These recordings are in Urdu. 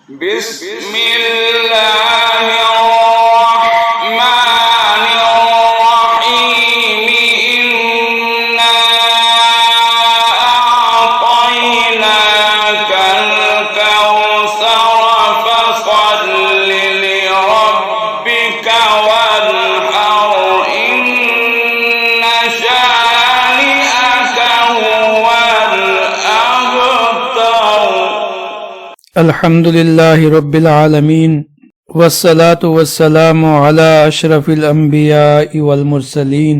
بسم اللہ الرحمن الرحیم انا اعطیناک الکوثر فصل لربک وانحر ان شانئک هو الابتر۔ الحمد للہ رب العالمین والصلاة والسلام علی اشرف الانبیاء والمرسلین۔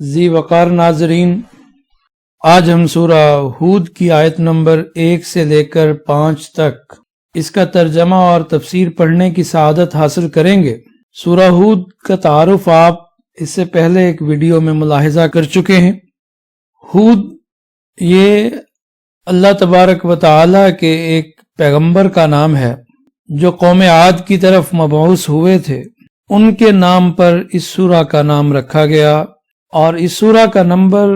ذی وقار ناظرین، آج ہم سورہ ہود کی آیت نمبر 1 سے لے کر 5 تک اس کا ترجمہ اور تفسیر پڑھنے کی سعادت حاصل کریں گے۔ سورہ ہود کا تعارف آپ اس سے پہلے ایک ویڈیو میں ملاحظہ کر چکے ہیں۔ ہود یہ اللہ تبارک و تعالی کے ایک پیغمبر کا نام ہے جو قوم عاد کی طرف مبعوث ہوئے تھے۔ ان کے نام پر اس سورہ کا نام رکھا گیا، اور اس سورہ کا نمبر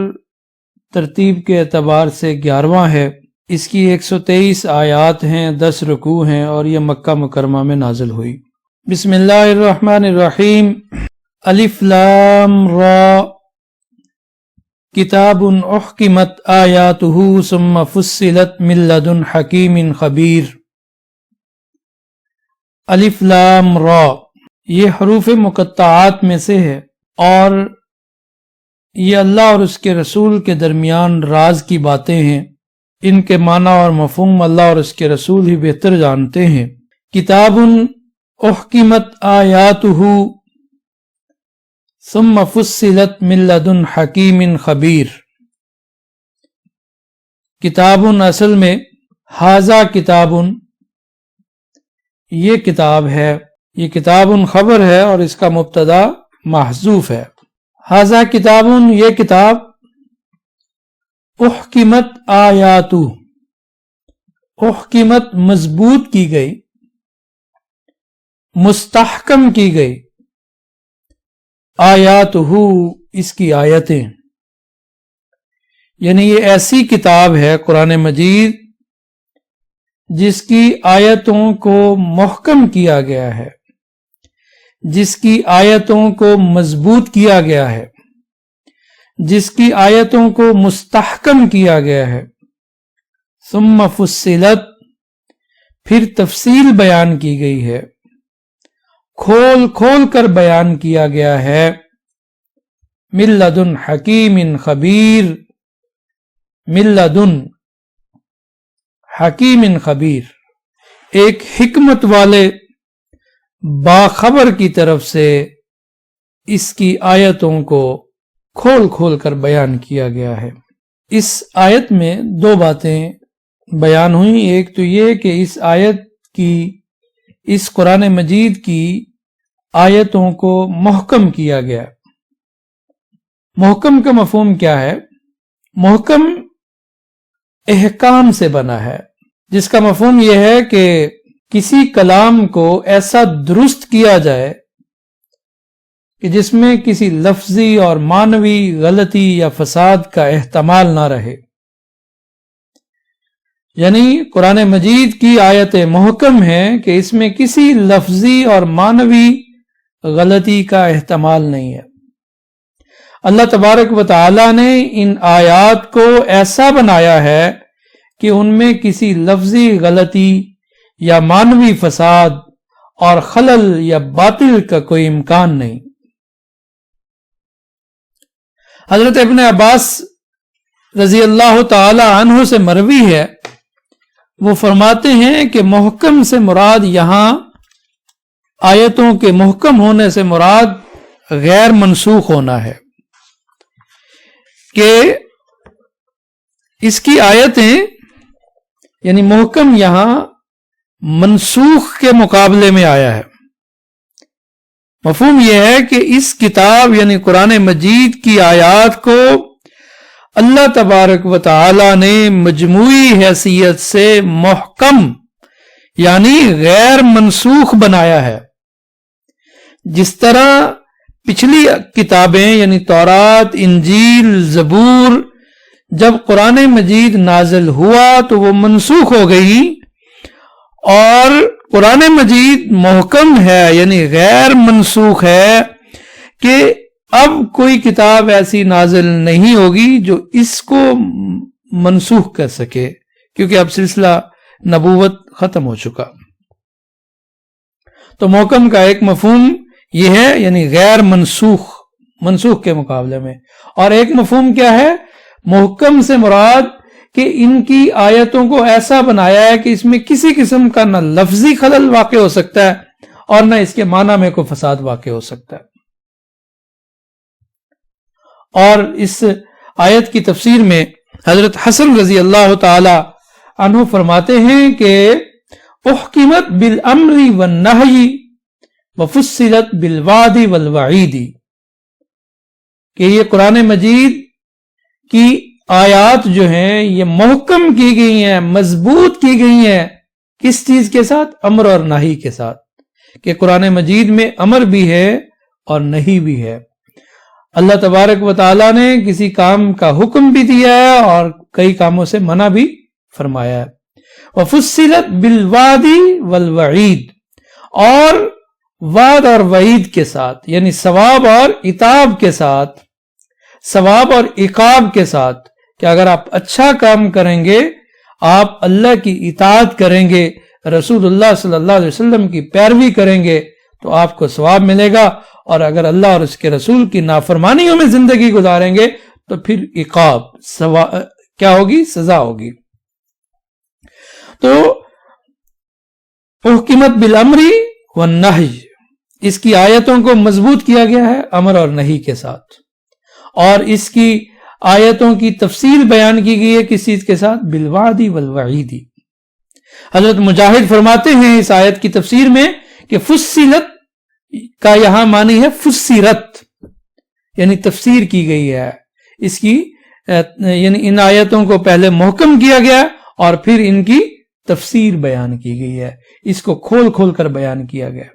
ترتیب کے اعتبار سے 11واں ہے۔ اس کی 123 آیات ہیں، 10 رکوع ہیں، اور یہ مکہ مکرمہ میں نازل ہوئی۔ بسم اللہ الرحمن الرحیم۔ الف لام را، کتاب احکمت آیاتہ ثم فصلت من لدن حکیم خبیر۔ الف لام را یہ حروف مقطعات میں سے ہے، اور یہ اللہ اور اس کے رسول کے درمیان راز کی باتیں ہیں۔ ان کے معنی اور مفہوم اللہ اور اس کے رسول ہی بہتر جانتے ہیں۔ کتاب احکمت آیاتہ ثم فصلت من لدن حکیم خبیر۔ کتاب اصل میں ھذا کتاب، یہ کتاب ہے، یہ کتاب خبر ہے اور اس کا مبتدا محذوف ہے۔ ھذا کتاب یہ کتاب، احکمت آیاتہ احکمت مضبوط کی گئی، مستحکم کی گئی، آیاتہ اس کی آیتیں، یعنی یہ ایسی کتاب ہے قرآن مجید جس کی آیتوں کو محکم کیا گیا ہے، جس کی آیتوں کو مضبوط کیا گیا ہے، جس کی آیتوں کو مستحکم کیا گیا ہے۔ ثم فصلت پھر تفصیل بیان کی گئی ہے، کھول کھول کر بیان کیا گیا ہے۔ من لدن حکیم خبیر، من لدن حکیم خبیر، ایک حکمت والے باخبر کی طرف سے اس کی آیتوں کو کھول کھول کر بیان کیا گیا ہے۔ اس آیت میں 2 باتیں بیان ہوئیں۔ ایک تو یہ کہ اس آیت کی، اس قرآن مجید کی آیتوں کو محکم کیا گیا۔ محکم کا مفہوم کیا ہے؟ محکم احکام سے بنا ہے، جس کا مفہوم یہ ہے کہ کسی کلام کو ایسا درست کیا جائے کہ جس میں کسی لفظی اور معنوی غلطی یا فساد کا احتمال نہ رہے۔ یعنی قرآن مجید کی آیتیں محکم ہیں کہ اس میں کسی لفظی اور معنوی غلطی کا احتمال نہیں ہے۔ اللہ تبارک و تعالی نے ان آیات کو ایسا بنایا ہے کہ ان میں کسی لفظی غلطی یا معنوی فساد اور خلل یا باطل کا کوئی امکان نہیں۔ حضرت ابن عباس رضی اللہ تعالی عنہ سے مروی ہے، وہ فرماتے ہیں کہ محکم سے مراد یہاں آیتوں کے محکم ہونے سے مراد غیر منسوخ ہونا ہے، کہ اس کی آیتیں یعنی محکم یہاں منسوخ کے مقابلے میں آیا ہے۔ مفہوم یہ ہے کہ اس کتاب یعنی قرآن مجید کی آیات کو اللہ تبارک و تعالی نے مجموعی حیثیت سے محکم یعنی غیر منسوخ بنایا ہے۔ جس طرح پچھلی کتابیں یعنی تورات، انجیل، زبور جب قرآن مجید نازل ہوا تو وہ منسوخ ہو گئی اور قرآن مجید محکم ہے یعنی غیر منسوخ ہے کہ اب کوئی کتاب ایسی نازل نہیں ہوگی جو اس کو منسوخ کر سکے، کیونکہ اب سلسلہ نبوت ختم ہو چکا۔ تو محکم کا ایک مفہوم یہ ہے یعنی غیر منسوخ کے مقابلے میں، اور ایک مفہوم کیا ہے؟ محکم سے مراد کہ ان کی آیتوں کو ایسا بنایا ہے کہ اس میں کسی قسم کا نہ لفظی خلل واقع ہو سکتا ہے اور نہ اس کے معنی میں کوئی فساد واقع ہو سکتا ہے۔ اور اس آیت کی تفسیر میں حضرت حسن رضی اللہ تعالی عنہ فرماتے ہیں کہ احکمت بالامر والنہی وفصلت بالوعد والوعید، کہ یہ قرآن مجید کی آیات جو ہیں یہ محکم کی گئی ہیں، مضبوط کی گئی ہیں، کس چیز کے ساتھ؟ امر اور نہی کے ساتھ، کہ قرآن مجید میں امر بھی ہے اور نہی بھی ہے۔ اللہ تبارک و تعالیٰ نے کسی کام کا حکم بھی دیا ہے اور کئی کاموں سے منع بھی فرمایا ہے۔ وفصلت بالوعد والوعید، اور وعد اور وعید کے ساتھ، یعنی ثواب اور عقاب کے ساتھ، ثواب اور عقاب کے ساتھ، کہ اگر آپ اچھا کام کریں گے، آپ اللہ کی اطاعت کریں گے، رسول اللہ صلی اللہ علیہ وسلم کی پیروی کریں گے تو آپ کو ثواب ملے گا، اور اگر اللہ اور اس کے رسول کی نافرمانیوں میں زندگی گزاریں گے تو پھر عقاب کیا ہوگی؟ سزا ہوگی۔ تو حکمت بالامر والنہی، اس کی آیتوں کو مضبوط کیا گیا ہے امر اور نہی کے ساتھ، اور اس کی آیتوں کی تفصیل بیان کی گئی ہے کس چیز کے ساتھ؟ بالوعد والوعید۔ حضرت مجاہد فرماتے ہیں اس آیت کی تفسیر میں کہ فصلت کا یہاں معنی ہے فسرت، یعنی تفسیر کی گئی ہے اس کی، یعنی ان آیتوں کو پہلے محکم کیا گیا اور پھر ان کی تفسیر بیان کی گئی ہے، اس کو کھول کھول کر بیان کیا گیا۔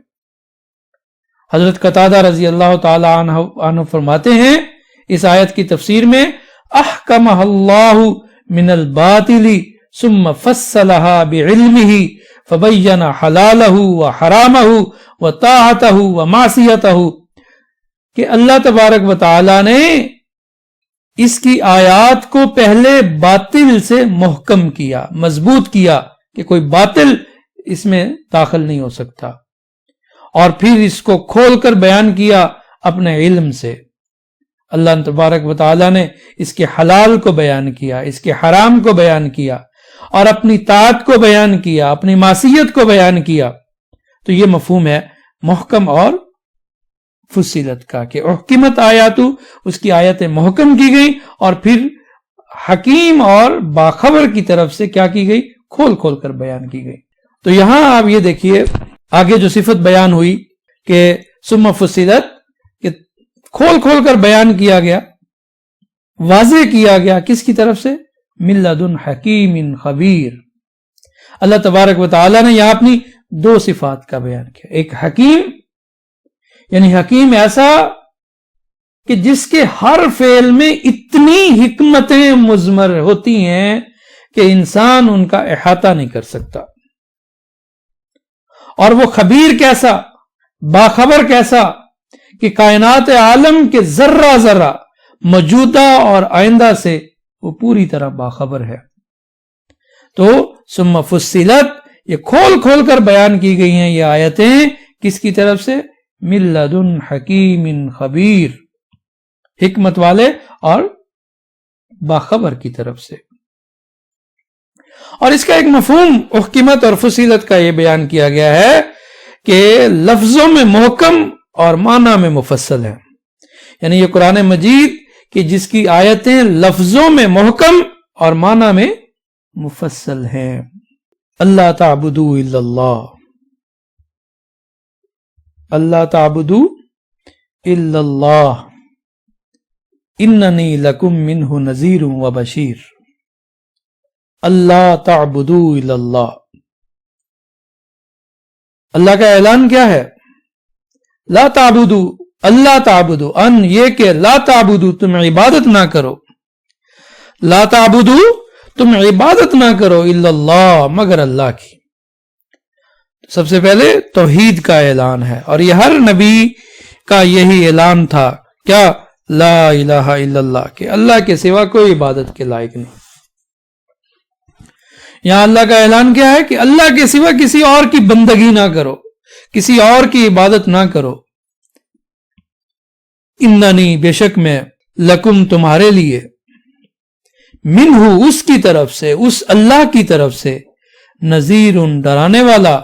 حضرت قتادہ رضی اللہ تعالی عنہ فرماتے ہیں اس آیت کی تفسیر میں احکمہ اللہ من الباطل ثم فصلها بعلمہ فبین حلالہ وحرامہ وطاعتہ ومعصیتہ، کہ اللہ تبارک و تعالی نے اس کی آیات کو پہلے باطل سے محکم کیا، مضبوط کیا کہ کوئی باطل اس میں داخل نہیں ہو سکتا، اور پھر اس کو کھول کر بیان کیا اپنے علم سے۔ اللہ تبارک و تعالی نے اس کے حلال کو بیان کیا، اس کے حرام کو بیان کیا، اور اپنی طاعت کو بیان کیا، اپنی معصیت کو بیان کیا۔ تو یہ مفہوم ہے محکم اور فصلت کا، کہ احکمت آیاتو، اس کی آیتیں محکم کی گئی اور پھر حکیم اور باخبر کی طرف سے کیا کی گئی؟ کھول کھول کر بیان کی گئی۔ تو یہاں آپ یہ دیکھیے آگے جو صفت بیان ہوئی کہ ثم فصلت، کہ کھول کھول کر بیان کیا گیا، واضح کیا گیا، کس کی طرف سے؟ من لدن حکیم خبیر۔ اللہ تبارک و تعالی نے یہاں اپنی دو صفات کا بیان کیا، ایک حکیم، یعنی حکیم ایسا کہ جس کے ہر فعل میں اتنی حکمتیں مضمر ہوتی ہیں کہ انسان ان کا احاطہ نہیں کر سکتا، اور وہ خبیر کیسا، باخبر کیسا، کہ کائنات عالم کے ذرہ ذرہ موجودہ اور آئندہ سے وہ پوری طرح باخبر ہے۔ تو ثم فصلت، یہ کھول کھول کر بیان کی گئی ہیں یہ آیتیں، کس کی طرف سے؟ من لدن حکیم خبیر، حکمت والے اور باخبر کی طرف سے۔ اور اس کا ایک مفہوم حکمت اور فصیلت کا یہ بیان کیا گیا ہے کہ لفظوں میں محکم اور معنی میں مفصل ہے، یعنی یہ قرآن مجید کہ جس کی آیتیں لفظوں میں محکم اور معنی میں مفصل ہیں۔ اللہ تعبدوا الا اللہ، اللہ تعبدوا الا اللہ اننی لکم منہ نذیر و بشیر۔ اللہ تعبدوا الا اللہ، اللہ کا اعلان کیا ہے؟ لا تعبدوا، اللہ تعبدو، ان یہ کہ لا تعبدو، تم عبادت نہ کرو، لا تعبدو، تم عبادت نہ کرو الا اللہ، مگر اللہ کی، سب سے پہلے توحید کا اعلان ہے، اور یہ ہر نبی کا یہی اعلان تھا، کیا؟ لا الہ الا اللہ، کہ اللہ کے سوا کوئی عبادت کے لائق نہیں۔ یہاں اللہ کا اعلان کیا ہے کہ اللہ کے سوا کسی اور کی بندگی نہ کرو، کسی اور کی عبادت نہ کرو۔ اننی، بے شک میں، لکم تمہارے لیے، منہ اس کی طرف سے، اس اللہ کی طرف سے، نذیر ڈرانے والا،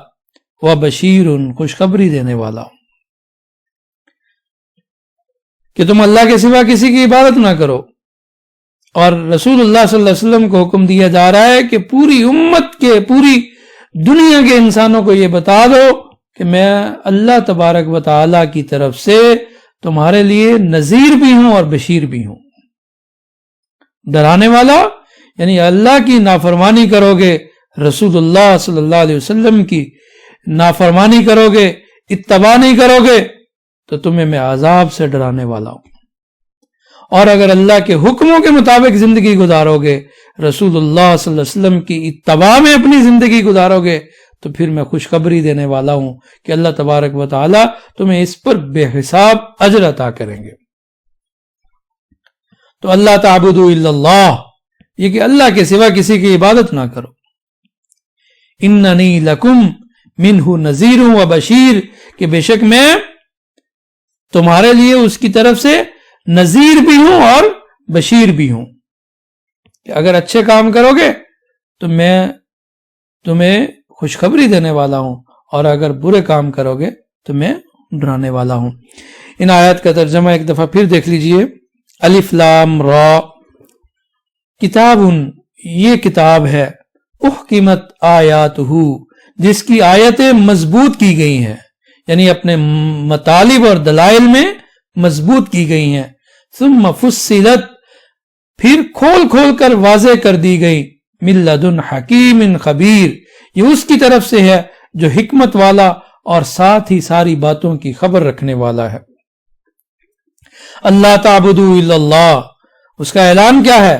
و بشیر خوشخبری دینے والا، کہ تم اللہ کے سوا کسی کی عبادت نہ کرو۔ اور رسول اللہ صلی اللہ علیہ وسلم کو حکم دیا جا رہا ہے کہ پوری امت کے، پوری دنیا کے انسانوں کو یہ بتا دو کہ میں اللہ تبارک و تعالی کی طرف سے تمہارے لیے نذیر بھی ہوں اور بشیر بھی ہوں۔ ڈرانے والا یعنی اللہ کی نافرمانی کرو گے، رسول اللہ صلی اللہ علیہ وسلم کی نافرمانی کرو گے، اتباع نہیں کرو گے تو تمہیں میں عذاب سے ڈرانے والا ہوں، اور اگر اللہ کے حکموں کے مطابق زندگی گزارو گے، رسول اللہ صلی اللہ علیہ وسلم کی اتباع میں اپنی زندگی گزارو گے، تو پھر میں خوشخبری دینے والا ہوں کہ اللہ تبارک و تعالی تمہیں اس پر بے حساب اجر عطا کریں گے۔ تو اللہ تعبدوا الا اللہ، یہ کہ اللہ کے سوا کسی کی عبادت نہ کرو۔ اننی لکم منہ نذیر و بشیر، کہ بے شک میں تمہارے لیے اس کی طرف سے نذیر بھی ہوں اور بشیر بھی ہوں، کہ اگر اچھے کام کرو گے تو میں تمہیں خوشخبری دینے والا ہوں، اور اگر برے کام کرو گے تو میں ڈرانے والا ہوں۔ ان آیات کا ترجمہ ایک دفعہ پھر دیکھ لیجئے۔ الف لام را، کتاب، یہ کتاب ہے، احکمت آیاتہ، جس کی آیتیں مضبوط کی گئی ہیں، یعنی اپنے مطالب اور دلائل میں مضبوط کی گئی ہیں۔ ثم فصلت، پھر کھول کھول کر واضح کر دی گئی، من لدن حکیم خبیر، یہ اس کی طرف سے ہے جو حکمت والا اور ساتھ ہی ساری باتوں کی خبر رکھنے والا ہے۔ اللہ تعبدوا الا اللہ، اس کا اعلان کیا ہے؟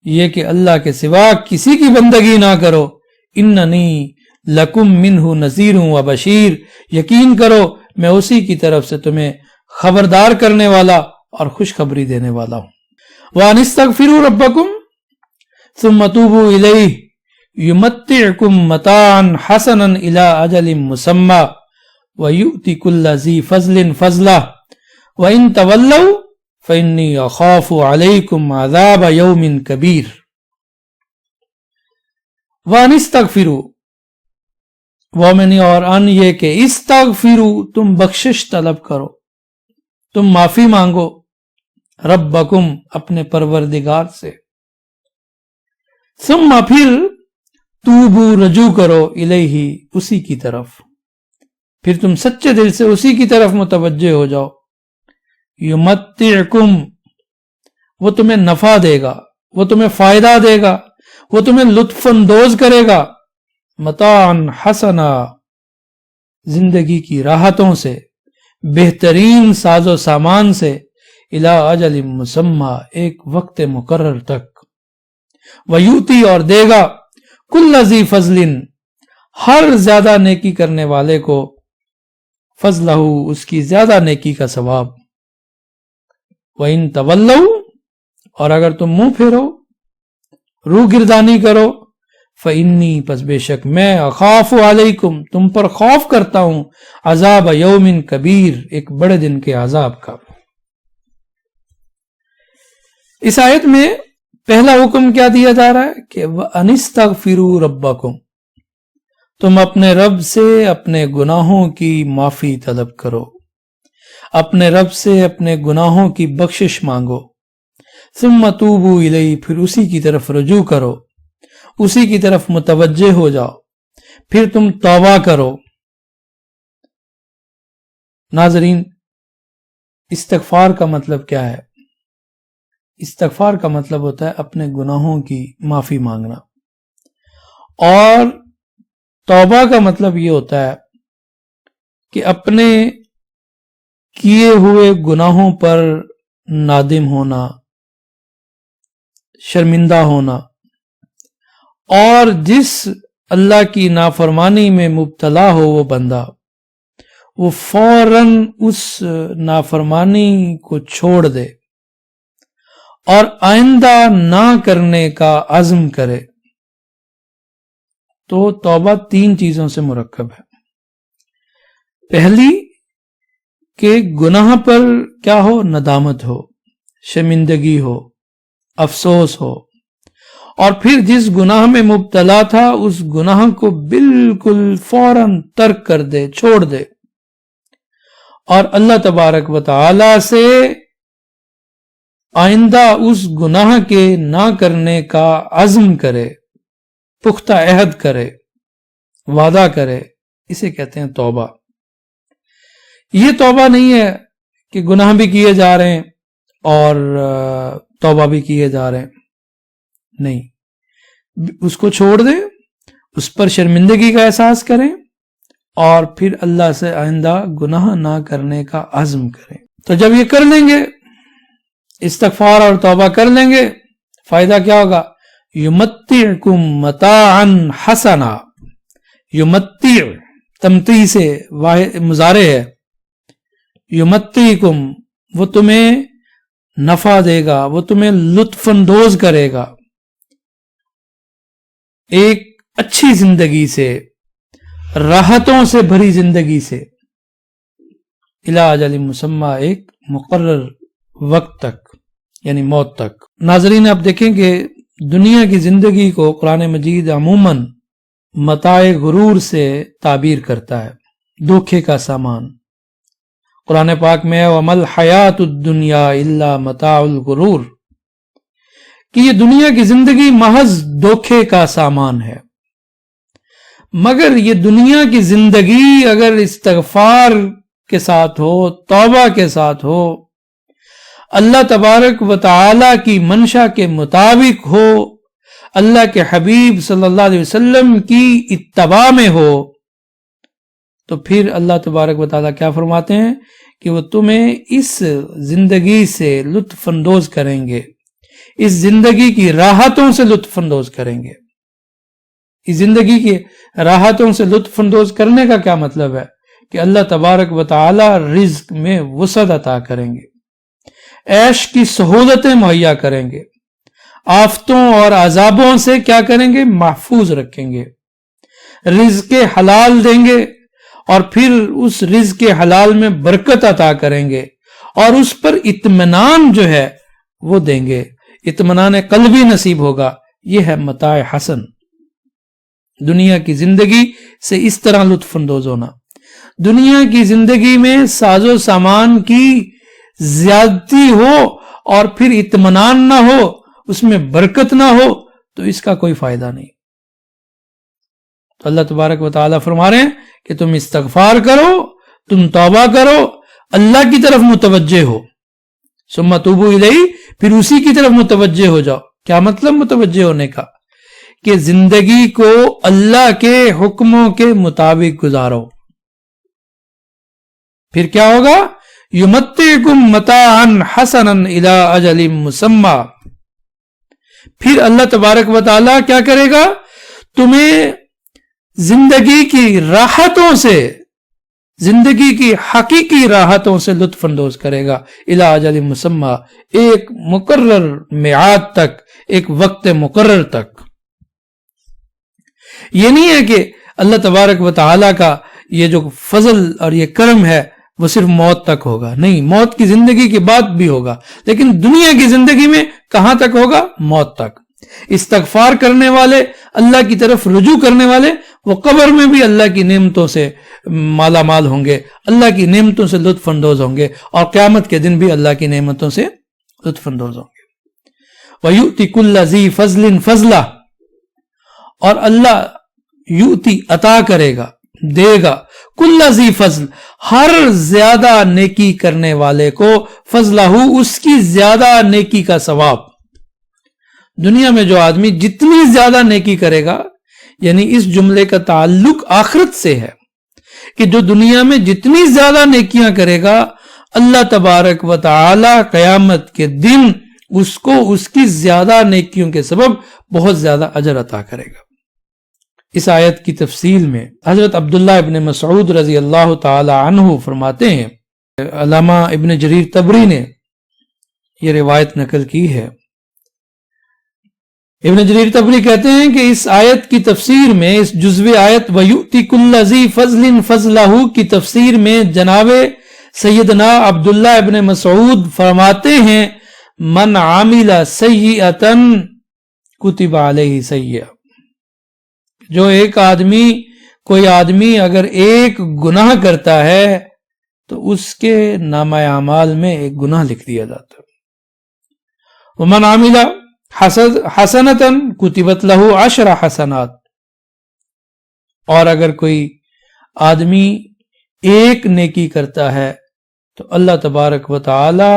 یہ کہ اللہ کے سوا کسی کی بندگی نہ کرو۔ اننی لکم منہ نذیر و بشیر، یقین کرو میں اسی کی طرف سے تمہیں خبردار کرنے والا اور خوشخبری دینے والا ہوں۔ وَأَنِ اسْتَغْفِرُوا رَبَّكُمْ ثُمَّ تُوبُوا إِلَيْهِ يُمَتِّعْكُمْ مَتَاعًا حَسَنًا إِلَىٰ أَجَلٍ مُّسَمًّى وَيُؤْتِ كُلَّ ذِي فَضْلٍ فَضْلَهُ وَإِن تَوَلَّوْا فَإِنِّي أَخَافُ عَلَيْكُمْ عَذَابَ يَوْمٍ كَبِيرٍ۔ وَأَنِ اسْتَغْفِرُوا، وَمَنِ، اور ان یہ کہ استغفروا، تم بخشش طلب کرو، تم معافی مانگو، ربکم، اپنے پروردگار سے، ثم، پھر، توبو، رجوع کرو، الیہ، اسی کی طرف، پھر تم سچے دل سے اسی کی طرف متوجہ ہو جاؤ۔ یمتعکم، وہ تمہیں نفع دے گا، وہ تمہیں فائدہ دے گا، وہ تمہیں لطف اندوز کرے گا، متاعن حسنا، زندگی کی راحتوں سے، بہترین ساز و سامان سے، الی اجل مسمى، ایک وقت مقرر تک، ویوتی، اور دے گا، کل ذی فضل، ہر زیادہ نیکی کرنے والے کو، فضلہ، اس کی زیادہ نیکی کا ثواب، وَإِن تَوَلَّوْا، اور اگر تم منہ پھیرو، روح گردانی کرو، فَإِنِّي، پس بے شک میں، أَخَافُ عَلَيْكُمْ، تم پر خوف کرتا ہوں، عذاب یوم کبیر، ایک بڑے دن کے عذاب کا۔ اس آیت میں پہلا حکم کیا دیا جا رہا ہے کہ وَأَنِ اسْتَغْفِرُوا رَبَّكُمْ، تم اپنے رب سے اپنے گناہوں کی معافی طلب کرو، اپنے رب سے اپنے گناہوں کی بخشش مانگو، ثم توبوا الیہ، پھر اسی کی طرف رجوع کرو، اسی کی طرف متوجہ ہو جاؤ، پھر تم توبہ کرو۔ ناظرین، استغفار کا مطلب کیا ہے؟ استغفار کا مطلب ہوتا ہے اپنے گناہوں کی معافی مانگنا، اور توبہ کا مطلب یہ ہوتا ہے کہ اپنے کیے ہوئے گناہوں پر نادم ہونا، شرمندہ ہونا، اور جس اللہ کی نافرمانی میں مبتلا ہو وہ بندہ، وہ فوراً اس نافرمانی کو چھوڑ دے اور آئندہ نہ کرنے کا عزم کرے، تو توبہ 3 چیزوں سے مرکب ہے۔ پہلی کہ گناہ پر کیا ہو، ندامت ہو، شرمندگی ہو، افسوس ہو، اور پھر جس گناہ میں مبتلا تھا اس گناہ کو بالکل فوراً ترک کر دے، چھوڑ دے، اور اللہ تبارک و تعالی سے آئندہ اس گناہ کے نہ کرنے کا عزم کرے، پختہ عہد کرے، وعدہ کرے، اسے کہتے ہیں توبہ۔ یہ توبہ نہیں ہے کہ گناہ بھی کیے جا رہے ہیں اور توبہ بھی کیے جا رہے ہیں، نہیں، اس کو چھوڑ دیں، اس پر شرمندگی کا احساس کریں اور پھر اللہ سے آئندہ گناہ نہ کرنے کا عزم کریں۔ تو جب یہ کر لیں گے، استغفار اور توبہ کر لیں گے، فائدہ کیا ہوگا؟ یمتعکم متاعا حسنا، یمتع تمتیع سے مضارع ہے، یمتعکم وہ تمہیں نفع دے گا، وہ تمہیں لطف اندوز کرے گا ایک اچھی زندگی سے، راحتوں سے بھری زندگی سے، الی اجل مسمی، ایک مقرر وقت تک، یعنی موت تک۔ ناظرین آپ دیکھیں کہ دنیا کی زندگی کو قرآن مجید عموماً متاع غرور سے تعبیر کرتا ہے، دھوکے کا سامان۔ قرآن پاک میں وَمَا الْحَيَاةُ الدُّنْيَا إِلَّا مَتَاعُ الْغُرُورِ، کہ یہ دنیا کی زندگی محض دھوکے کا سامان ہے۔ مگر یہ دنیا کی زندگی اگر استغفار کے ساتھ ہو، توبہ کے ساتھ ہو، اللہ تبارک و تعالی کی منشا کے مطابق ہو، اللہ کے حبیب صلی اللہ علیہ وسلم کی اتباع میں ہو، تو پھر اللہ تبارک و تعالی کیا فرماتے ہیں کہ وہ تمہیں اس زندگی سے لطف اندوز کریں گے، اس زندگی کی راحتوں سے لطف اندوز کریں گے۔ اس زندگی کی راحتوں سے لطف اندوز کرنے کا کیا مطلب ہے؟ کہ اللہ تبارک و تعالی رزق میں وسعت عطا کریں گے، عیش کی سہولتیں مہیا کریں گے، آفتوں اور عذابوں سے کیا کریں گے؟ محفوظ رکھیں گے، رزق حلال دیں گے اور پھر اس رزق حلال میں برکت عطا کریں گے، اور اس پر اطمینان جو ہے وہ دیں گے، اطمینان قلبی نصیب ہوگا۔ یہ ہے متاع حسن، دنیا کی زندگی سے اس طرح لطف اندوز ہونا۔ دنیا کی زندگی میں ساز و سامان کی زیادتی ہو اور پھر اطمینان نہ ہو، اس میں برکت نہ ہو، تو اس کا کوئی فائدہ نہیں۔ تو اللہ تبارک و تعالیٰ فرما رہے ہیں کہ تم استغفار کرو، تم توبہ کرو، اللہ کی طرف متوجہ ہو، ثم توبوا الیہ، پھر اسی کی طرف متوجہ ہو جاؤ۔ کیا مطلب متوجہ ہونے کا؟ کہ زندگی کو اللہ کے حکموں کے مطابق گزارو، پھر کیا ہوگا؟ یمتعکم متاعا حسنا الی اجل مسمی، پھر اللہ تبارک و تعالیٰ کیا کرے گا؟ تمہیں زندگی کی راحتوں سے، زندگی کی حقیقی راحتوں سے لطف اندوز کرے گا، الی اجل مسمی، ایک مقرر میعاد تک، ایک وقت مقرر تک۔ یہ نہیں ہے کہ اللہ تبارک و تعالیٰ کا یہ جو فضل اور یہ کرم ہے وہ صرف موت تک ہوگا، نہیں، موت کی زندگی کے بعد بھی ہوگا، لیکن دنیا کی زندگی میں کہاں تک ہوگا؟ موت تک۔ استغفار کرنے والے، اللہ کی طرف رجوع کرنے والے، وہ قبر میں بھی اللہ کی نعمتوں سے مالا مال ہوں گے، اللہ کی نعمتوں سے لطف اندوز ہوں گے، اور قیامت کے دن بھی اللہ کی نعمتوں سے لطف اندوز ہوں گے۔ وَيُؤْتِ كُلَّ ذِي فَضْلٍ فَضْلَهُ، اور اللہ یؤتی عطا کرے گا، دے گا، کل ذی فضل، ہر زیادہ نیکی کرنے والے کو، فضلہ، اس کی زیادہ نیکی کا ثواب۔ دنیا میں جو آدمی جتنی زیادہ نیکی کرے گا، یعنی اس جملے کا تعلق آخرت سے ہے کہ جو دنیا میں جتنی زیادہ نیکیاں کرے گا، اللہ تبارک و تعالی قیامت کے دن اس کو اس کی زیادہ نیکیوں کے سبب بہت زیادہ اجر عطا کرے گا۔ اس آیت کی تفصیل میں حضرت عبداللہ ابن مسعود رضی اللہ تعالی عنہ فرماتے ہیں، علامہ ابن جریر طبری نے یہ روایت نقل کی ہے۔ ابن جریر طبری کہتے ہیں کہ اس آیت کی تفسیر میں، اس جزو آیت وَيُؤْتِ كُلَّ ذِي فَضْلٍ فَضْلَهُ کی تفسیر میں جناب سیدنا عبداللہ ابن مسعود فرماتے ہیں من عامل سیئۃ کتب علیہ سیئہ، جو کوئی آدمی اگر ایک گناہ کرتا ہے تو اس کے نامہ اعمال میں ایک گناہ لکھ دیا جاتا ہے۔ ومن عامل حسنۃ کتبت لہ 10 حسنات، اور اگر کوئی آدمی ایک نیکی کرتا ہے تو اللہ تبارک و تعالی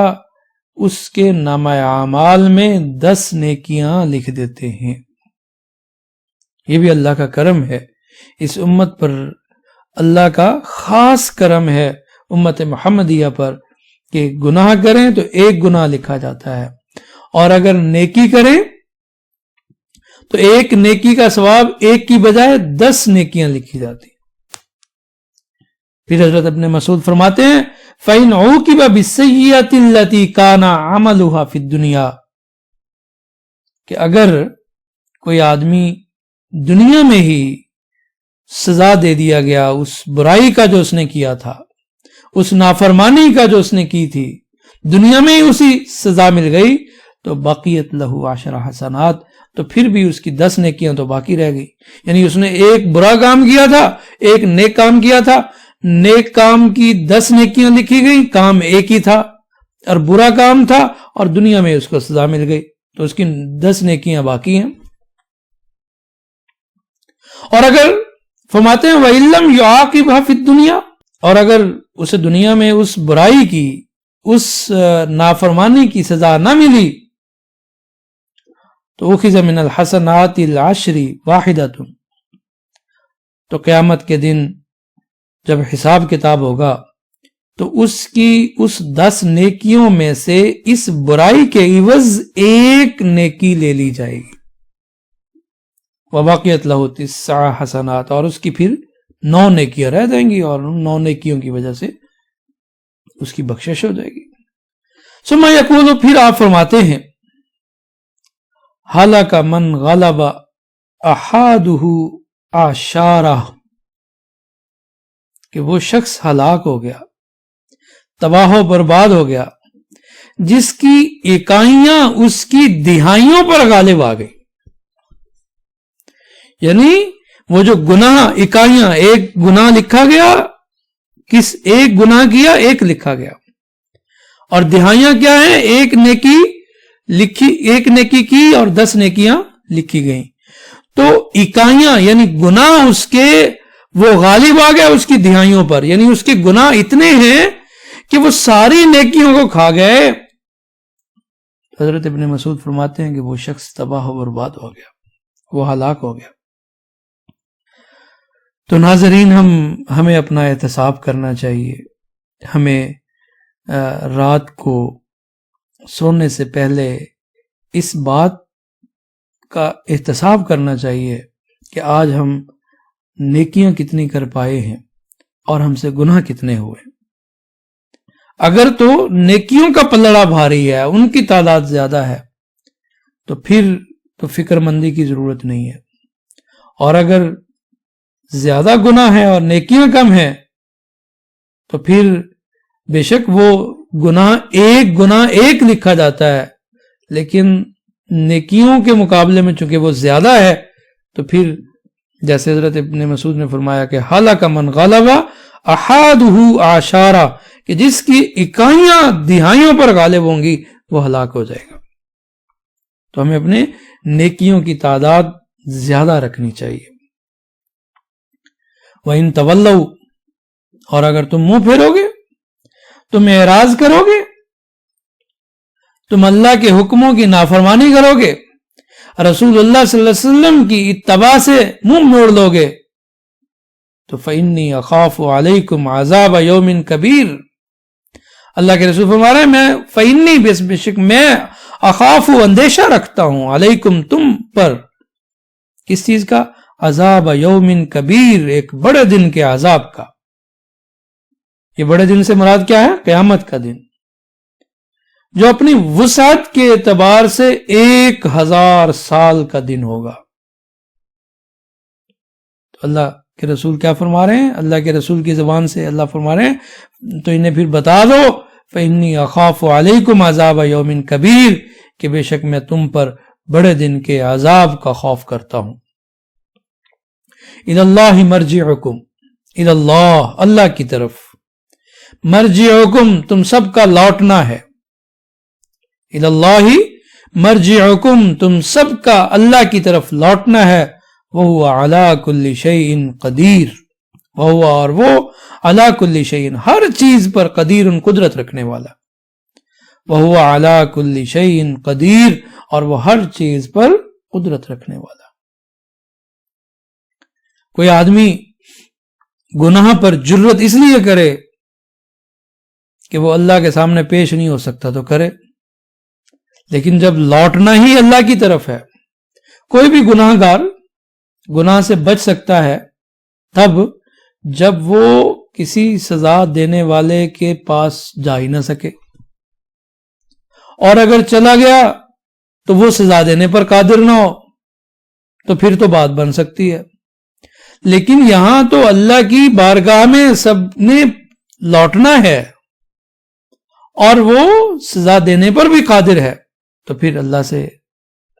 اس کے نامہ اعمال میں 10 نیکیاں لکھ دیتے ہیں۔ یہ بھی اللہ کا کرم ہے، اس امت پر اللہ کا خاص کرم ہے، امت محمدیہ پر، کہ گناہ کریں تو ایک گناہ لکھا جاتا ہے، اور اگر نیکی کریں تو ایک نیکی کا ثواب ایک کی بجائے 10 نیکیاں لکھی جاتی۔ پھر حضرت ابن مسعود فرماتے ہیں فَإِنْ عُوقِبَ بِالسَّيِّئَةِ الَّتِي كَانَ عَمَلُهَا فِي الدُّنْيَا، کہ اگر کوئی آدمی دنیا میں ہی سزا دے دیا گیا اس برائی کا جو اس نے کیا تھا، اس نافرمانی کا جو اس نے کی تھی، دنیا میں ہی اسی سزا مل گئی، تو بقیت لہو 10 حسنات، تو پھر بھی اس کی 10 نیکیاں تو باقی رہ گئی۔ یعنی اس نے ایک برا کام کیا تھا، ایک نیک کام کیا تھا، نیک کام کی 10 نیکیاں لکھی گئی، کام ایک ہی تھا، اور برا کام تھا اور دنیا میں اس کو سزا مل گئی، تو اس کی 10 نیکیاں باقی ہیں۔ اور اگر فرماتے ہیں وَإِلَّمْ يُعَاقِبْهَا فِي الدُّنْيَا، اور اگر اسے دنیا میں اس برائی کی، اس نافرمانی کی سزا نہ ملی، تو اُخِذَ مِنَ الْحَسَنَاتِ الْعَشْرِ وَاحِدَةٌ، تو قیامت کے دن جب حساب کتاب ہوگا تو اس کی اس 10 نیکیوں میں سے اس برائی کے عوض ایک نیکی لے لی جائے گی، وَبَقِيَتْ لَهُ 9 حسنات، اور اس کی پھر 9 نیکیاں رہ جائیں گی، اور ان 9 نیکیوں کی وجہ سے اس کی بخشش ہو جائے گی۔ ثم یقول، پھر آپ فرماتے ہیں ہلاک من غلب احادہ اعشارہ، کہ وہ شخص ہلاک ہو گیا، تباہ و برباد ہو گیا، جس کی اکائیاں اس کی دہائیوں پر غالب آ گئی۔ یعنی وہ جو گناہ اکائیاں، ایک گناہ لکھا گیا، ایک گناہ کیا ایک لکھا گیا، اور دہائیاں کیا ہیں؟ ایک نیکی کی اور 10 نیکیاں لکھی گئیں، تو اکائیاں یعنی گناہ اس کے وہ غالب آ گیا اس کی دہائیوں پر، یعنی اس کے گناہ اتنے ہیں کہ وہ ساری نیکیوں کو کھا گئے۔ حضرت ابن مسعود فرماتے ہیں کہ وہ شخص تباہ و برباد ہو گیا، وہ ہلاک ہو گیا۔ تو ناظرین، ہمیں اپنا احتساب کرنا چاہیے، ہمیں رات کو سونے سے پہلے اس بات کا احتساب کرنا چاہیے کہ آج ہم نیکیاں کتنی کر پائے ہیں اور ہم سے گناہ کتنے ہوئے۔ اگر تو نیکیوں کا پلڑا بھاری ہے، ان کی تعداد زیادہ ہے، تو پھر تو فکر مندی کی ضرورت نہیں ہے، اور اگر زیادہ گناہ ہے اور نیکیاں کم ہیں تو پھر بے شک وہ گناہ ایک لکھا جاتا ہے، لیکن نیکیوں کے مقابلے میں چونکہ وہ زیادہ ہے، تو پھر جیسے حضرت ابن مسعود نے فرمایا کہ ہلاک من غلب احادہ اعشارہ، کہ جس کی اکائیاں دہائیوں پر غالب ہوں گی وہ ہلاک ہو جائے گا۔ تو ہمیں اپنے نیکیوں کی تعداد زیادہ رکھنی چاہیے۔ وَإِن تَوَلَّوْا، اور اگر تم منہ پھیرو گے، تم اعراض کرو گے، تم اللہ کے حکموں کی نافرمانی کرو گے، رسول اللہ صلی اللہ علیہ وسلم کی اتباع سے منہ موڑ لو گے، تو فَإِنِّي أَخَافُ عَلَيْكُمْ عَذَابَ يَوْمٍ كَبِيرٍ، اللہ کے رسول فرما رہے ہیں فَإِنِّي، بے شک میں اخاف، اندیشہ رکھتا ہوں، علیکم، تم پر، کس چیز کا؟ عذاب یوم کبیر، ایک بڑے دن کے عذاب کا۔ یہ بڑے دن سے مراد کیا ہے؟ قیامت کا دن، جو اپنی وسعت کے اعتبار سے 1000 سال کا دن ہوگا۔ تو اللہ کے رسول کیا فرما رہے ہیں؟ اللہ کے رسول کی زبان سے اللہ فرما رہے ہیں تو انہیں پھر بتا دو فَإِنِّي أَخَافُ عَلَيْكُمْ عَذَابَ يَوْمٍ كَبِيرٍ، کہ بے شک میں تم پر بڑے دن کے عذاب کا خوف کرتا ہوں۔ إِلَى اللَّهِ مَرْجِعُكُمْ، إِلَى اللَّهِ، اللہ کی طرف، مرجعکم تم سب کا لوٹنا ہے، إِلَى اللَّهِ مرجعکم تم سب کا اللہ کی طرف لوٹنا ہے، وَهُوَ عَلَى كُلِّ شَيْءٍ قَدِيرٌ، وَهُوَ اور وہ عَلَى كُلِّ شَيْءٍ ہر چیز پر قدیر قدرت رکھنے والا، وَهُوَ عَلَى كُلِّ شَيْءٍ قَدِيرٌ اور وہ ہر چیز پر قدرت رکھنے والا۔ کوئی آدمی گناہ پر جرت اس لیے کرے کہ وہ اللہ کے سامنے پیش نہیں ہو سکتا تو کرے، لیکن جب لوٹنا ہی اللہ کی طرف ہے، کوئی بھی گناہ گار گناہ سے بچ سکتا ہے تب جب وہ کسی سزا دینے والے کے پاس جا ہی نہ سکے، اور اگر چلا گیا تو وہ سزا دینے پر قادر نہ ہو، تو پھر تو بات بن سکتی ہے۔ لیکن یہاں تو اللہ کی بارگاہ میں سب نے لوٹنا ہے اور وہ سزا دینے پر بھی قادر ہے، تو پھر اللہ سے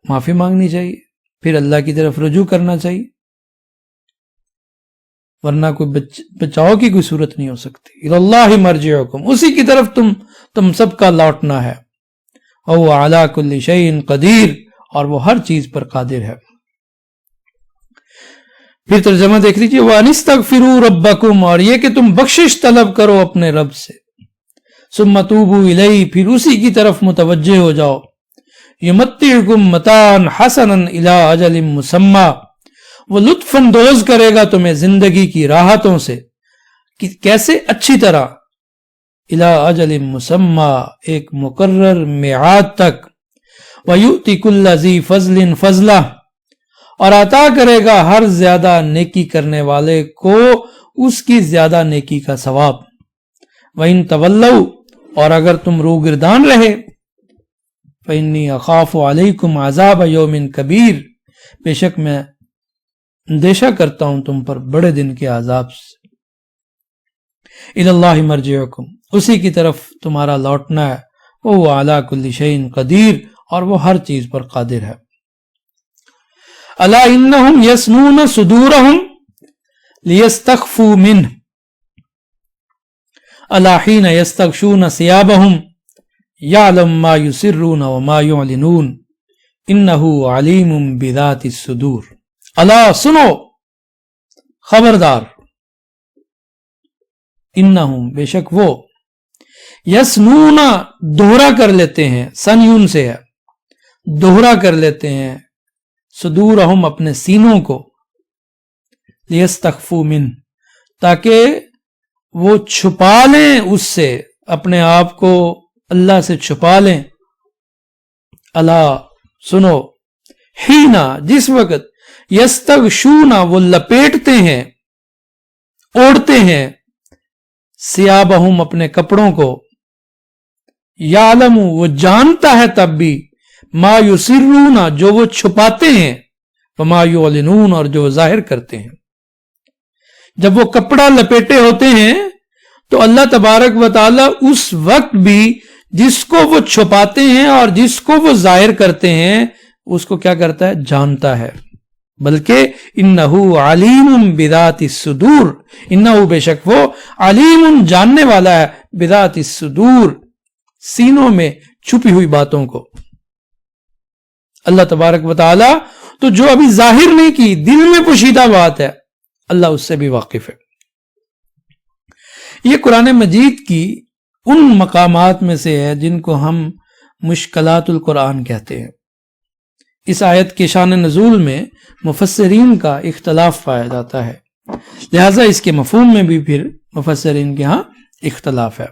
معافی مانگنی چاہیے، پھر اللہ کی طرف رجوع کرنا چاہیے، ورنہ کوئی بچاؤ کی کوئی صورت نہیں ہو سکتی۔ اِلَى اللَّهِ مَرْجِعُكُمْ، اسی کی طرف تم سب کا لوٹنا ہے، وَهُوَ عَلَى كُلِّ شَيْءٍ قَدِيرٌ اور وہ ہر چیز پر قادر ہے۔ پھر ترجمہ دیکھ لیجیے، وَأَنِ اسْتَغْفِرُوا رَبَّكُمْ اور یہ کہ تم بخشش طلب کرو اپنے رب سے، ثُمَّ تُوبُوا إِلَيْهِ پھر اسی کی طرف متوجہ ہو جاؤ، يُمَتِّعْكُمْ مَتَاعًا حَسَنًا إِلَىٰ أَجَلٍ مُّسَمًّى وہ لطف اندوز کرے گا تمہیں زندگی کی راحتوں سے، کیسے؟ اچھی طرح، إِلَىٰ أَجَلٍ مُّسَمًّى ایک مقرر میعاد تک، وَيُؤْتِ كُلَّ ذِي فَضْلٍ فَضْلَهُ اور عطا کرے گا ہر زیادہ نیکی کرنے والے کو اس کی زیادہ نیکی کا ثواب، وَإِن تَوَلَّوْا اور اگر تم روگردان رہے، فَإِنِّي أَخَافُ عَلَيْكُمْ عَذَابَ يَوْمٍ كَبِيرٍ بے شک میں اندیشہ کرتا ہوں تم پر بڑے دن کے عذاب سے۔ إِلَى اللَّهِ مَرْجِعُكُمْ اسی کی طرف تمہارا لوٹنا ہے، وَهُوَ عَلَى كُلِّ شَيْءٍ قَدِيرٌ اور وہ ہر چیز پر قادر ہے۔ أَلَا إِنَّهُمْ يَثْنُونَ صُدُورَهُمْ لِيَسْتَخْفُوا مِنْهُ أَلَا حِينَ يَسْتَغْشُونَ ثِيَابَهُمْ يَعْلَمُ مَا يُسِرُّونَ وَمَا يُعْلِنُونَ إِنَّهُ عَلِيمٌ بِذَاتِ الصُّدُورِ اللہ سنو، خبردار، انہم بے شک وہ، یسنون دوہرا کر لیتے ہیں، سنیون سے ہے، دوہرا کر لیتے ہیں، صدورہم اپنے سینوں کو، لیستخفوا من تاکہ وہ چھپا لیں اس سے، اپنے آپ کو اللہ سے چھپا لیں۔ اللہ سنو، ہینا جس وقت، یستغشون وہ لپیٹتے ہیں، اوڑھتے ہیں، ثیابہم اپنے کپڑوں کو، یعلم وہ جانتا ہے تب بھی، ما یسرون جو وہ چھپاتے ہیں، وما یعلنون اور جو وہ ظاہر کرتے ہیں۔ جب وہ کپڑا لپیٹے ہوتے ہیں تو اللہ تبارک و تعالی اس وقت بھی جس کو وہ چھپاتے ہیں اور جس کو وہ ظاہر کرتے ہیں اس کو کیا کرتا ہے؟ جانتا ہے۔ بلکہ انہو علیم بذات الصدور، انہو بے شک وہ علیم جاننے والا ہے، بذات الصدور سینوں میں چھپی ہوئی باتوں کو۔ اللہ تبارک و تعالی تو جو ابھی ظاہر نہیں کی، دل میں پوشیدہ بات ہے، اللہ اس سے بھی واقف ہے۔ یہ قرآن مجید کی ان مقامات میں سے ہے جن کو ہم مشکلات القرآن کہتے ہیں۔ اس آیت کے شان نزول میں مفسرین کا اختلاف پایا جاتا ہے، لہذا اس کے مفہوم میں بھی پھر مفسرین کے ہاں اختلاف ہے۔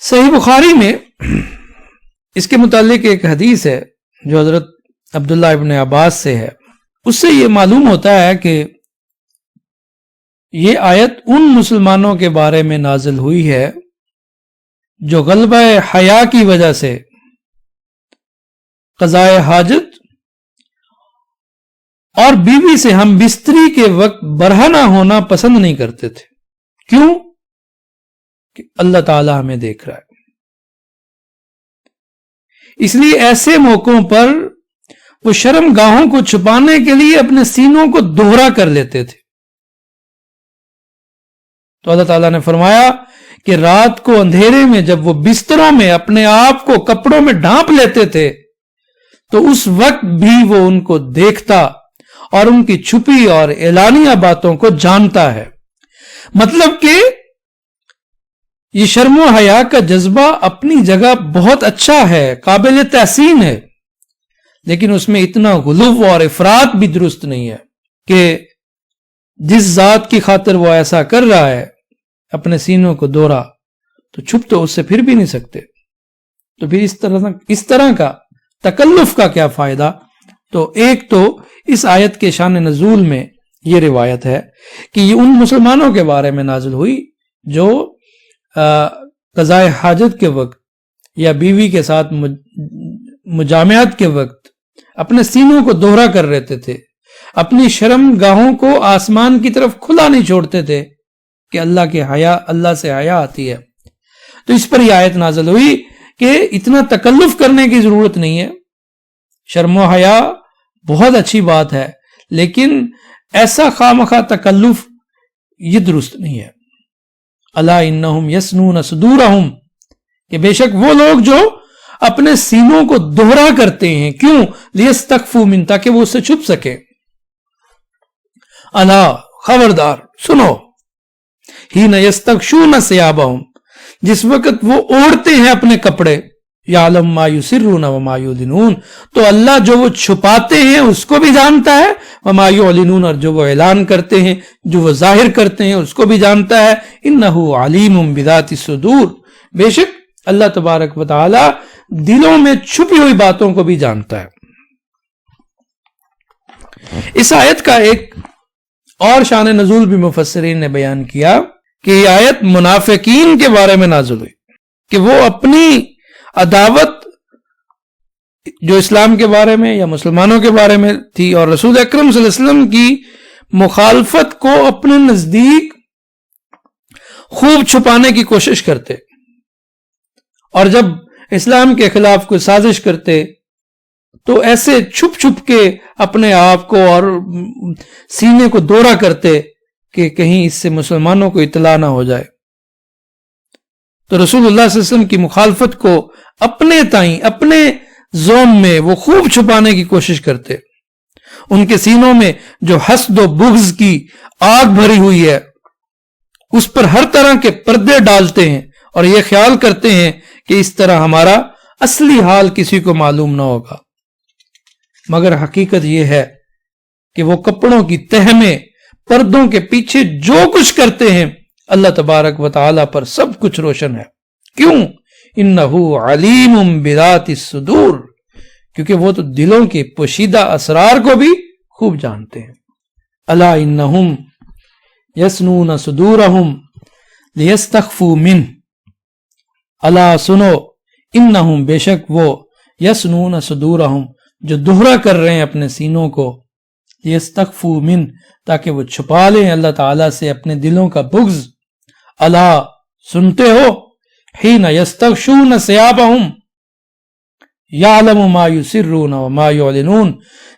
صحیح بخاری میں اس کے متعلق ایک حدیث ہے جو حضرت عبداللہ ابن عباس سے ہے۔ اس سے یہ معلوم ہوتا ہے کہ یہ آیت ان مسلمانوں کے بارے میں نازل ہوئی ہے جو غلبہ حیا کی وجہ سے قضائے حاجت اور بیوی سے ہم بستری کے وقت برہنہ ہونا پسند نہیں کرتے تھے. کیوں؟ کہ اللہ تعالی ہمیں دیکھ رہا ہے. اس لیے ایسے موقعوں پر وہ شرم گاہوں کو چھپانے کے لیے اپنے سینوں کو دوہرا کر لیتے تھے. تو اللہ تعالیٰ نے فرمایا کہ رات کو اندھیرے میں جب وہ بستروں میں اپنے آپ کو کپڑوں میں ڈھانپ لیتے تھے تو اس وقت بھی وہ ان کو دیکھتا اور ان کی چھپی اور اعلانیہ باتوں کو جانتا ہے. مطلب کہ یہ شرم و حیا کا جذبہ اپنی جگہ بہت اچھا ہے، قابل تحسین ہے، لیکن اس میں اتنا غلو اور افراط بھی درست نہیں ہے کہ جس ذات کی خاطر وہ ایسا کر رہا ہے اپنے سینوں کو دوہرا تو چھپ تو اس سے پھر بھی نہیں سکتے. تو پھر اس طرح کا تکلف کا کیا فائدہ؟ تو ایک تو اس آیت کے شان نزول میں یہ روایت ہے کہ یہ ان مسلمانوں کے بارے میں نازل ہوئی جو قضائے حاجت کے وقت یا بیوی کے ساتھ مجامعت کے وقت اپنے سینوں کو دوہرا کر رہتے تھے، اپنی شرم گاہوں کو آسمان کی طرف کھلا نہیں چھوڑتے تھے کہ اللہ سے حیا آتی ہے. تو اس پر یہ آیت نازل ہوئی کہ اتنا تکلف کرنے کی ضرورت نہیں ہے. شرم و حیا بہت اچھی بات ہے، لیکن ایسا خواہ تکلف یہ درست نہیں ہے. الا انہم یسنون صدورہم، کہ بے شک وہ لوگ جو اپنے سینوں کو دوہرا کرتے ہیں. کیوں؟ لیستخفوا من، تاکہ وہ اس سے چھپ سکے. الا، خبردار، سنو، حین یستغشون ثیابہم، جس وقت وہ اوڑھتے ہیں اپنے کپڑے، یعلم ما یسرون وما یعلنون، تو اللہ جو وہ چھپاتے ہیں اس کو بھی جانتا ہے، وما یعلنون، اور جو وہ اعلان کرتے ہیں، جو وہ ظاہر کرتے ہیں اس کو بھی جانتا ہے. انہ علیم بذات الصدور، بے شک اللہ تبارک و تعالی دلوں میں چھپی ہوئی باتوں کو بھی جانتا ہے. اس آیت کا ایک اور شان نزول بھی مفسرین نے بیان کیا کہ یہ آیت منافقین کے بارے میں نازل ہوئی کہ وہ اپنی عداوت جو اسلام کے بارے میں یا مسلمانوں کے بارے میں تھی اور رسول اکرم صلی اللہ علیہ وسلم کی مخالفت کو اپنے نزدیک خوب چھپانے کی کوشش کرتے، اور جب اسلام کے خلاف کوئی سازش کرتے تو ایسے چھپ چھپ کے اپنے آپ کو اور سینے کو دوہرا کرتے کہ کہیں اس سے مسلمانوں کو اطلاع نہ ہو جائے. تو رسول اللہ صلی اللہ علیہ وسلم کی مخالفت کو اپنے تائیں، اپنے زوم میں وہ خوب چھپانے کی کوشش کرتے. ان کے سینوں میں جو حسد و بغض کی آگ بھری ہوئی ہے اس پر ہر طرح کے پردے ڈالتے ہیں اور یہ خیال کرتے ہیں کہ اس طرح ہمارا اصلی حال کسی کو معلوم نہ ہوگا. مگر حقیقت یہ ہے کہ وہ کپڑوں کی تہ میں پردوں کے پیچھے جو کچھ کرتے ہیں اللہ تبارک و تعالی پر سب کچھ روشن ہے. کیوں؟ انہ علیم بذات الصدور، کیونکہ وہ تو دلوں کے پوشیدہ اسرار کو بھی خوب جانتے ہیں. الا انہم یسنون صدورہم لیستخفوا منہ، الا سنو، انہم بے شک وہ، یسنون صدورہم جو دوہرا کر رہے ہیں اپنے سینوں کو، لیستخفوا منہ تاکہ وہ چھپا لیں اللہ تعالیٰ سے اپنے دلوں کا بغض. الا سنتے ہو، حین یستغشون ثیابہم یعلم ما یسرون وما یعلنون،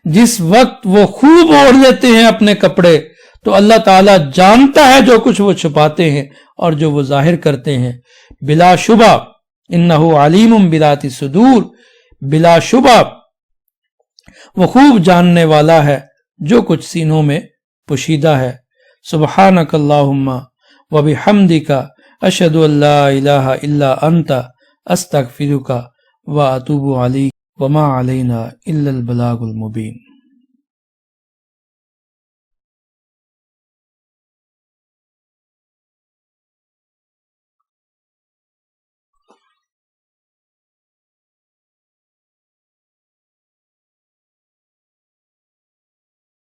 جس وقت وہ خوب اوڑھ لیتے ہیں اپنے کپڑے تو اللہ تعالیٰ جانتا ہے جو کچھ وہ چھپاتے ہیں اور جو وہ ظاہر کرتے ہیں. بلا شبہ انہ علیم بذات الصدور، بلا شبہ وہ خوب جاننے والا ہے جو کچھ سینوں میں پوشیدہ ہے. سبحانک اللہم وبحمدک اشہد ان لا الہ الا انت استغفرک واتوب الیک وما علینا الا البلاغ المبین.